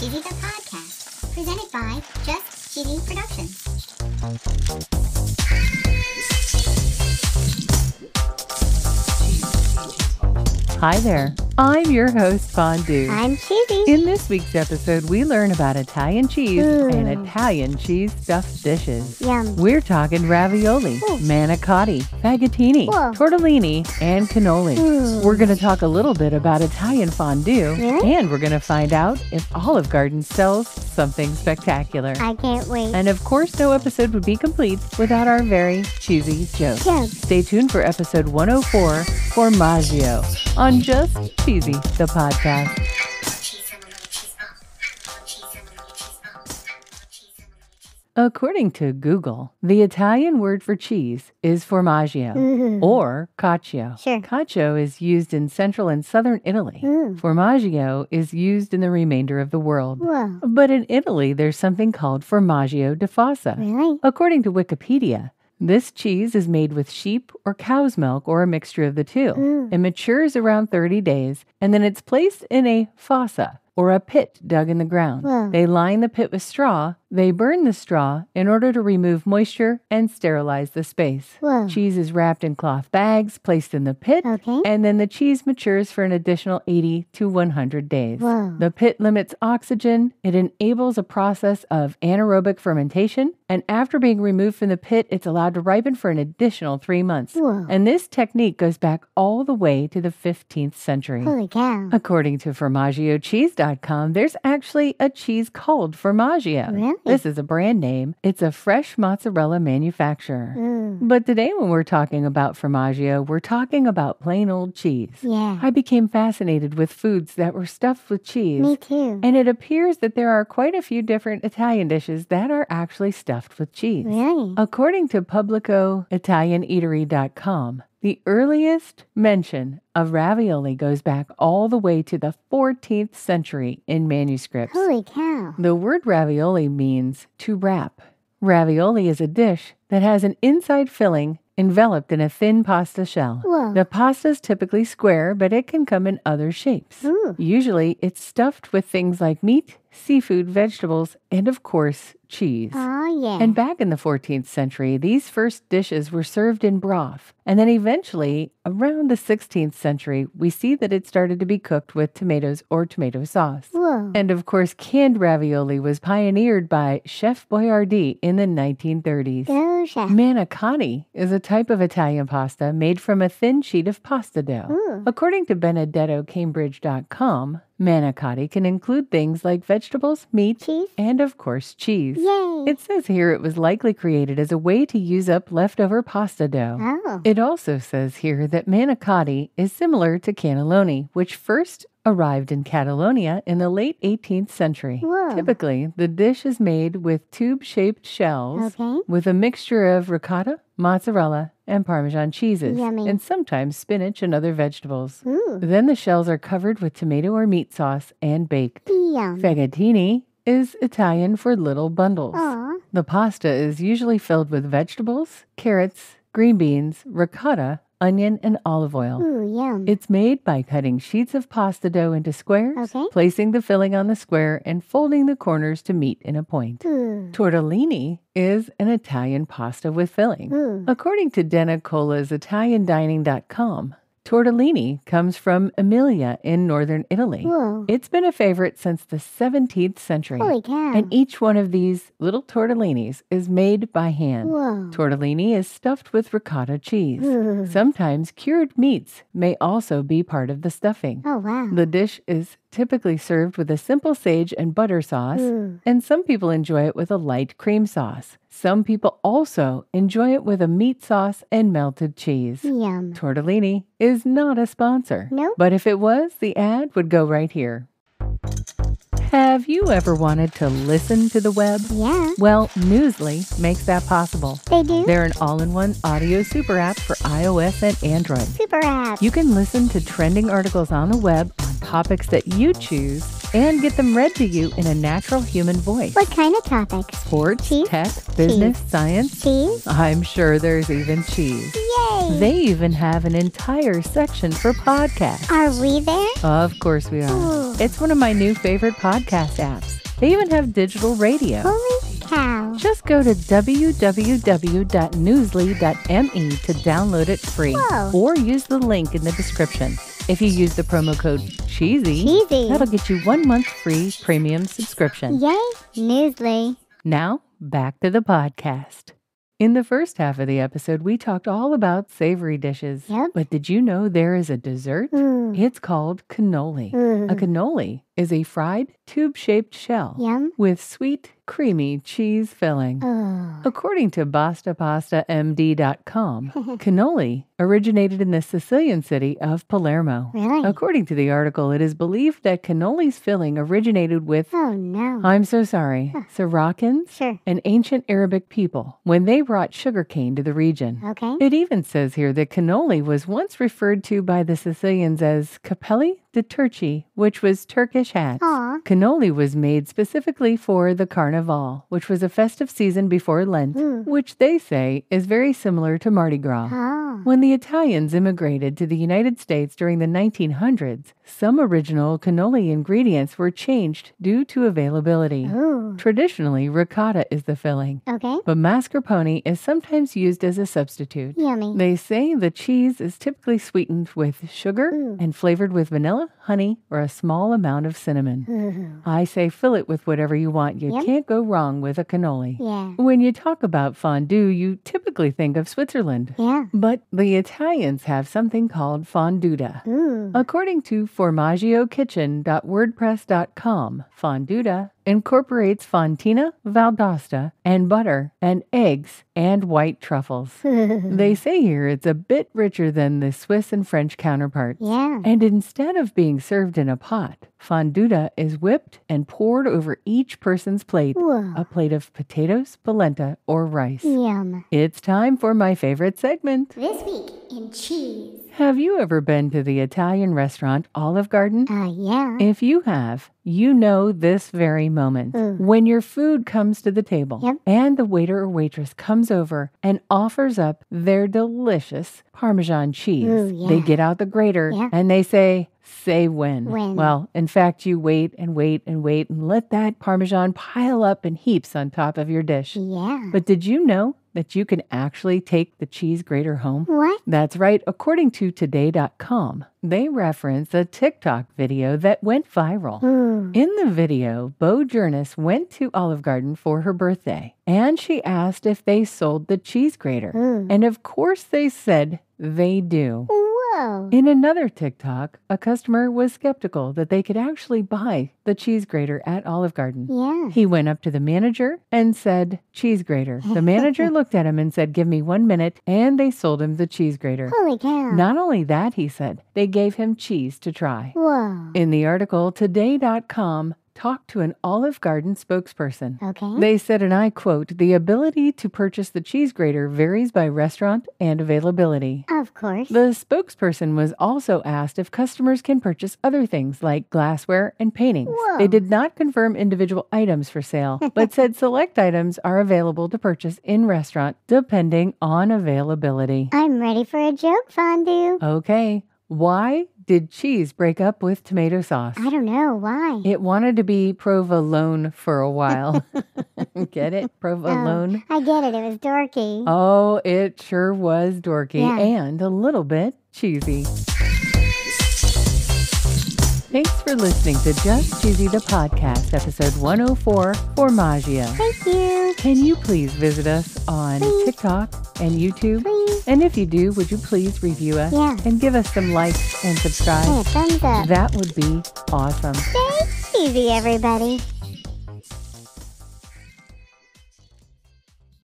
Cheesy the Podcast, presented by Just Cheesy Productions. Hi there, I'm your host, Fondue. I'm Cheesy. In this week's episode, we learn about Italian cheese and Italian cheese stuffed dishes. Yum. We're talking ravioli, manicotti, fagottini, tortellini, and cannoli. We're going to talk a little bit about Italian fondue, and we're going to find out if Olive Garden sells something spectacular. I can't wait. And of course, no episode would be complete without our very cheesy joke. Stay tuned for episode 104, Formaggio, on Just Cheesy, the podcast. According to Google, the Italian word for cheese is formaggio or cacio. Cacio is used in central and southern Italy. Formaggio is used in the remainder of the world. But in Italy, there's something called formaggio di fossa. According to Wikipedia, this cheese is made with sheep or cow's milk or a mixture of the two. It matures around 30 days, and then it's placed in a fossa, or a pit dug in the ground. They line the pit with straw. They burn the straw in order to remove moisture and sterilize the space. Cheese is wrapped in cloth bags, placed in the pit, and then the cheese matures for an additional 80 to 100 days. The pit limits oxygen. It enables a process of anaerobic fermentation, and after being removed from the pit, it's allowed to ripen for an additional 3 months. And this technique goes back all the way to the 15th century. Holy cow. According to FormaggioCheese.com, there's actually a cheese called Formaggio. Really? This is a brand name. It's a fresh mozzarella manufacturer. But today when we're talking about Formaggio, we're talking about plain old cheese. I became fascinated with foods that were stuffed with cheese. Me too. And it appears that there are quite a few different Italian dishes that are actually stuffed with cheese. Really? According to PublicoItalianeatery.com, the earliest mention of ravioli goes back all the way to the 14th century in manuscripts. Holy cow. The word ravioli means to wrap. Ravioli is a dish that has an inside filling enveloped in a thin pasta shell. The pasta is typically square, but it can come in other shapes. Usually, it's stuffed with things like meat, seafood, vegetables, and of course, cheese. And back in the 14th century, these first dishes were served in broth. And then eventually, around the 16th century, we see that it started to be cooked with tomatoes or tomato sauce. And of course, canned ravioli was pioneered by Chef Boyardee in the 1930s. Go, chef. Manicotti is a type of Italian pasta made from a thin sheet of pasta dough. According to BenedettoCambridge.com, manicotti can include things like vegetables, meat, cheese, and of course cheese. Yay. It says here it was likely created as a way to use up leftover pasta dough. It also says here that manicotti is similar to cannelloni, which first arrived in Catalonia in the late 18th century. Typically, the dish is made with tube-shaped shells with a mixture of ricotta, mozzarella, and Parmesan cheeses, and sometimes spinach and other vegetables. Then the shells are covered with tomato or meat sauce and baked. Fagottini is Italian for little bundles. The pasta is usually filled with vegetables, carrots, green beans, ricotta, onion, and olive oil. It's made by cutting sheets of pasta dough into squares, placing the filling on the square, and folding the corners to meet in a point. Tortellini is an Italian pasta with filling. According to Denacola's ItalianDining.com, tortellini comes from Emilia in northern Italy. It's been a favorite since the 17th century. Holy cow. And each one of these little tortellinis is made by hand. Tortellini is stuffed with ricotta cheese. Sometimes cured meats may also be part of the stuffing. The dish is typically served with a simple sage and butter sauce, and some people enjoy it with a light cream sauce. Some people also enjoy it with a meat sauce and melted cheese. Tortellini is not a sponsor. But if it was, the ad would go right here. Have you ever wanted to listen to the web? Well, Newsly makes that possible. They do? They're an all-in-one audio super app for iOS and Android. Super app. You can listen to trending articles on the web on topics that you choose and get them read to you in a natural human voice. What kind of topics? Sports, Cheese? tech, business, science. Cheese? I'm sure there's even cheese. Yay! They even have an entire section for podcasts. Are we there? Of course we are. Ooh. It's one of my new favorite podcast apps. They even have digital radio. Holy cow. Just go to www.newsly.me to download it free. Whoa. Or use the link in the description. If you use the promo code CHEESY, that'll get you 1 month free premium subscription. Yay, Newsly. Now, back to the podcast. In the first half of the episode, we talked all about savory dishes. Yep. But did you know there is a dessert? Ooh. It's called cannoli. Ooh. A cannoli is a fried, tube-shaped shell Yum. with sweet, creamy cheese filling. Oh. According to BastaPastaMD.com, cannoli originated in the Sicilian city of Palermo. Really? According to the article, it is believed that cannoli's filling originated with, Oh, no. I'm so sorry, Siracians, Sure. an ancient Arabic people, when they brought sugarcane to the region. Okay. It even says here that cannoli was once referred to by the Sicilians as capelli de Turci, which was Turkish hats. Aw. Cannoli was made specifically for the Carnival, which was a festive season before Lent, which they say is very similar to Mardi Gras. Ah. When the Italians immigrated to the United States during the 1900s, some original cannoli ingredients were changed due to availability. Ooh. Traditionally, ricotta is the filling, Okay. but mascarpone is sometimes used as a substitute. Yummy. They say the cheese is typically sweetened with sugar and flavored with vanilla, honey, or a small amount of cinnamon. Ooh. I say fill it with whatever you want. You Yep. can't go wrong with a cannoli. Yeah. When you talk about fondue, you typically think of Switzerland. Yeah. But the Italians have something called fonduta. Ooh. According to FormaggioKitchen.wordpress.com, fonduta incorporates fontina, valdosta, and butter, and eggs, and white truffles. They say here it's a bit richer than the Swiss and French counterparts. Yeah. And instead of being served in a pot, fonduta is whipped and poured over each person's plate. Whoa. A plate of potatoes, polenta, or rice. Yum. It's time for my favorite segment. This week in cheese. Have you ever been to the Italian restaurant Olive Garden? Yeah. If you have, you know this very moment. When your food comes to the table Yep. and the waiter or waitress comes over and offers up their delicious Parmesan cheese. Ooh, yeah. They get out the grater Yeah. and they say when. When. Well, in fact, you wait and wait and wait and let that Parmesan pile up in heaps on top of your dish. Yeah. But did you know that you can actually take the cheese grater home? What? That's right. According to Today.com, they reference a TikTok video that went viral. Ooh. In the video, Bo Jurnis went to Olive Garden for her birthday, and she asked if they sold the cheese grater. Ooh. And of course they said they do. Whoa. In another TikTok, a customer was skeptical that they could actually buy the cheese grater at Olive Garden. Yeah. He went up to the manager and said, cheese grater. The manager looked at him and said, give me 1 minute, and they sold him the cheese grater. Holy cow. Not only that, he said, they gave him cheese to try. Whoa. In the article, Today.com talked to an Olive Garden spokesperson. Okay. They said, and I quote, the ability to purchase the cheese grater varies by restaurant and availability. Of course. The spokesperson was also asked if customers can purchase other things like glassware and paintings. Whoa. They did not confirm individual items for sale, but said select items are available to purchase in restaurant depending on availability. I'm ready for a joke, Fondue. Okay, why did cheese break up with tomato sauce? I don't know. Why? It wanted to be provolone for a while. Get it? Provolone? I get it. It was dorky. Oh, it sure was dorky Yeah. and a little bit cheesy. Thanks for listening to Just Cheesy the Podcast, episode 104, Formaggio. Thank you. Can you please visit us on TikTok and YouTube? Please. And if you do, would you please review us Yeah. and give us some likes and subscribe? Hey, thumbs up. That would be awesome. Stay cheesy, everybody.